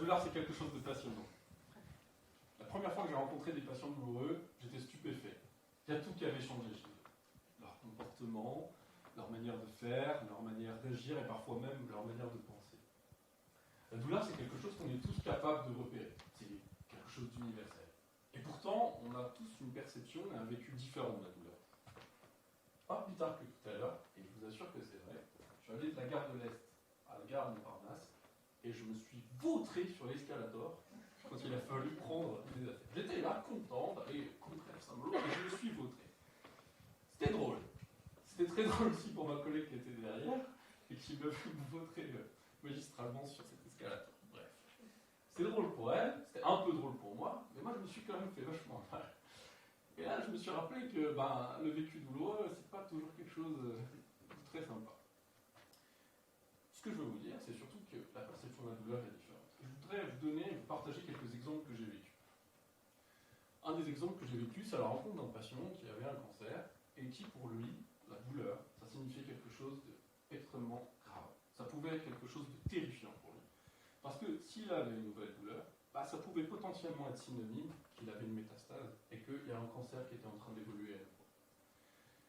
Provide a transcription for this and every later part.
douleur, c'est quelque chose de passionnant. La première fois que j'ai rencontré des patients douloureux, j'étais stupéfait. Il y a tout qui avait changé chez eux. Leur comportement, leur manière de faire, leur manière d'agir et parfois même leur manière de penser. La douleur, c'est quelque chose qu'on est tous capables de repérer. C'est quelque chose d'universel. Et pourtant, on a tous une perception et un vécu différent de la douleur. Pas plus tard que tout à l'heure, et je vous assure que c'est vrai, je suis allé de la gare de l'Est à la gare Montparnasse et je me suis vautré sur l'escalator quand il a fallu prendre des affaires. J'étais là, content d'aller courir Saint-Malo et je me suis vautré. C'était drôle. C'était très drôle aussi pour ma collègue qui était derrière et qui me vautrait magistralement sur cet escalator. Bref. C'était drôle pour elle, c'était un peu drôle pour moi, mais moi je me suis quand même fait vachement mal. Et là, je me suis rappelé que le vécu douloureux, c'est pas toujours quelque chose de très sympa. Ce que je veux vous dire, c'est surtout que la perception de la douleur est différente. Je voudrais vous partager quelques exemples que j'ai vécus. Un des exemples que j'ai vécu, c'est la rencontre d'un patient qui avait un cancer et qui, pour lui, la douleur, ça signifiait quelque chose d'extrêmement grave. Ça pouvait être quelque chose de terrifiant pour lui. Parce que s'il avait une nouvelle douleur, ça pouvait potentiellement être synonyme qu'il avait une métastase et qu'il y a un cancer qui était en train d'évoluer à nouveau.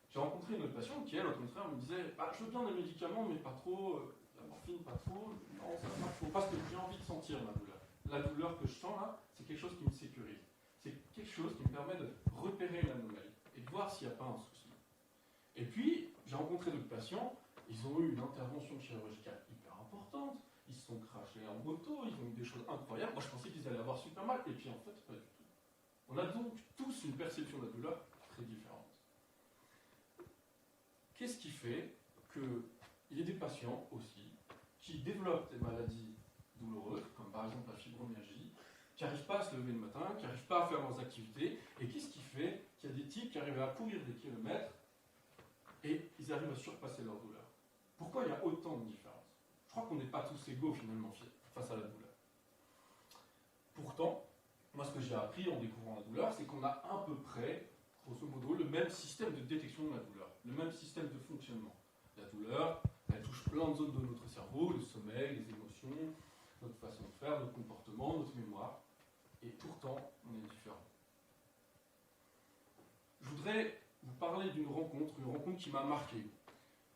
J'ai rencontré une autre patiente qui, elle, au contraire, me disait je veux bien des médicaments, mais pas trop, la morphine, pas trop, non, ça va pas trop, parce que j'ai envie de sentir ma douleur. La douleur que je sens là, c'est quelque chose qui me sécurise. C'est quelque chose qui me permet de repérer une anomalie et de voir s'il n'y a pas un souci. Et puis, j'ai rencontré d'autres patients, ils ont eu une intervention chirurgicale hyper importante, ils se sont crachés en moto, ils ont eu des choses incroyables. Moi, je pensais qu'ils allaient avoir super mal, et puis en fait, pas du tout. On a donc tous une perception de la douleur très différente. Qu'est-ce qui fait qu'il y ait des patients aussi qui développent des maladies douloureuses, comme par exemple la fibromyalgie, qui n'arrivent pas à se lever le matin, qui n'arrivent pas à faire leurs activités, et qu'est-ce qui fait qu'il y a des types qui arrivent à courir des kilomètres et ils arrivent à surpasser leur douleur? Pourquoi il y a autant de différences? Je crois qu'on n'est pas tous égaux finalement face à la douleur. Pourtant, moi ce que j'ai appris en découvrant la douleur, c'est qu'on a à peu près, grosso modo, le même système de détection de la douleur, le même système de fonctionnement. La douleur, elle touche plein de zones de notre cerveau, le sommeil, les émotions, notre façon de faire, notre comportement, notre mémoire, et pourtant on est différents. Je voudrais vous parler d'une rencontre qui m'a marqué.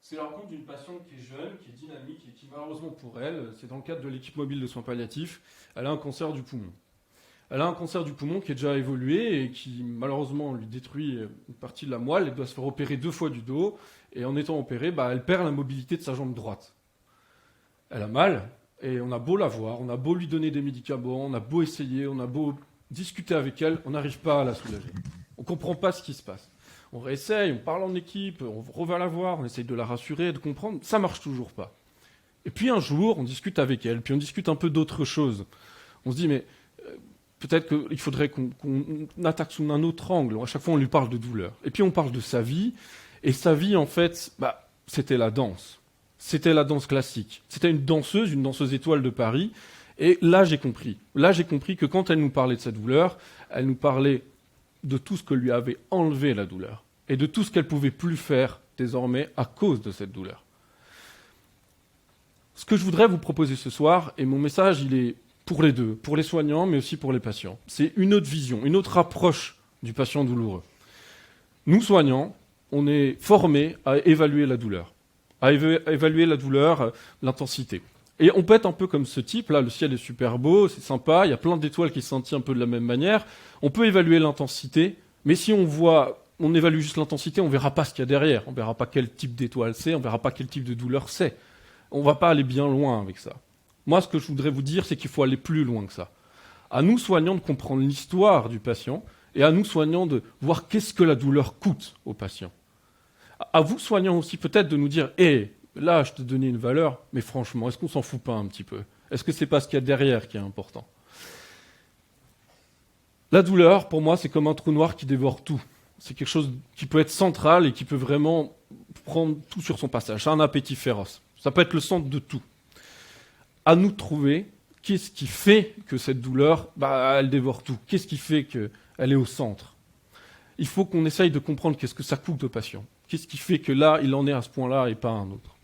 C'est la rencontre d'une patiente qui est jeune, qui est dynamique et qui, malheureusement pour elle, c'est dans le cadre de l'équipe mobile de soins palliatifs, elle a un cancer du poumon. Elle a un cancer du poumon qui est déjà évolué et qui, malheureusement, lui détruit une partie de la moelle. Elle doit se faire opérer 2 fois du dos. Et en étant opérée, elle perd la mobilité de sa jambe droite. Elle a mal et on a beau la voir, on a beau lui donner des médicaments, on a beau essayer, on a beau discuter avec elle, on n'arrive pas à la soulager. On ne comprend pas ce qui se passe. On réessaye, on parle en équipe, on revient la voir, on essaye de la rassurer, de comprendre. Ça ne marche toujours pas. Et puis un jour, on discute avec elle, puis on discute un peu d'autre chose. On se dit, mais peut-être qu'il faudrait qu'on attaque sous un autre angle. À chaque fois, on lui parle de douleur. Et puis on parle de sa vie. Et sa vie, en fait, c'était la danse. C'était la danse classique. C'était une danseuse étoile de Paris. Et là, j'ai compris. Là, j'ai compris que quand elle nous parlait de sa douleur, elle nous parlait de tout ce que lui avait enlevé la douleur. Et de tout ce qu'elle ne pouvait plus faire désormais à cause de cette douleur. Ce que je voudrais vous proposer ce soir, et mon message, il est pour les deux, pour les soignants, mais aussi pour les patients. C'est une autre vision, une autre approche du patient douloureux. Nous, soignants, on est formés à évaluer la douleur, l'intensité. Et on peut être un peu comme ce type, là, le ciel est super beau, c'est sympa, il y a plein d'étoiles qui scintillent un peu de la même manière. On peut évaluer l'intensité, mais si on évalue juste l'intensité, on ne verra pas ce qu'il y a derrière, on ne verra pas quel type d'étoile c'est, on ne verra pas quel type de douleur c'est. On ne va pas aller bien loin avec ça. Moi, ce que je voudrais vous dire, c'est qu'il faut aller plus loin que ça. À nous, soignants, de comprendre l'histoire du patient, et à nous, soignants, de voir qu'est-ce que la douleur coûte au patient. À vous, soignants, aussi, peut-être de nous dire « là, je te donnais une valeur, mais franchement, est-ce qu'on s'en fout pas un petit peu? Est-ce que c'est pas ce qu'il y a derrière qui est important ?» La douleur, pour moi, c'est comme un trou noir qui dévore tout. C'est quelque chose qui peut être central et qui peut vraiment prendre tout sur son passage. C'est un appétit féroce. Ça peut être le centre de tout. À nous de trouver qu'est-ce qui fait que cette douleur, elle dévore tout. Qu'est-ce qui fait qu'elle est au centre? Il faut qu'on essaye de comprendre qu'est-ce que ça coûte au patient. Qu'est-ce qui fait que là, il en est à ce point-là et pas à un autre.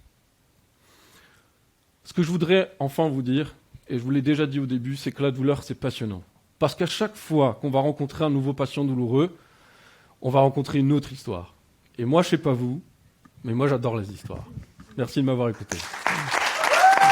Ce que je voudrais enfin vous dire, et je vous l'ai déjà dit au début, c'est que la douleur, c'est passionnant. Parce qu'à chaque fois qu'on va rencontrer un nouveau patient douloureux, on va rencontrer une autre histoire. Et moi, je sais pas vous, mais moi, j'adore les histoires. Merci de m'avoir écouté.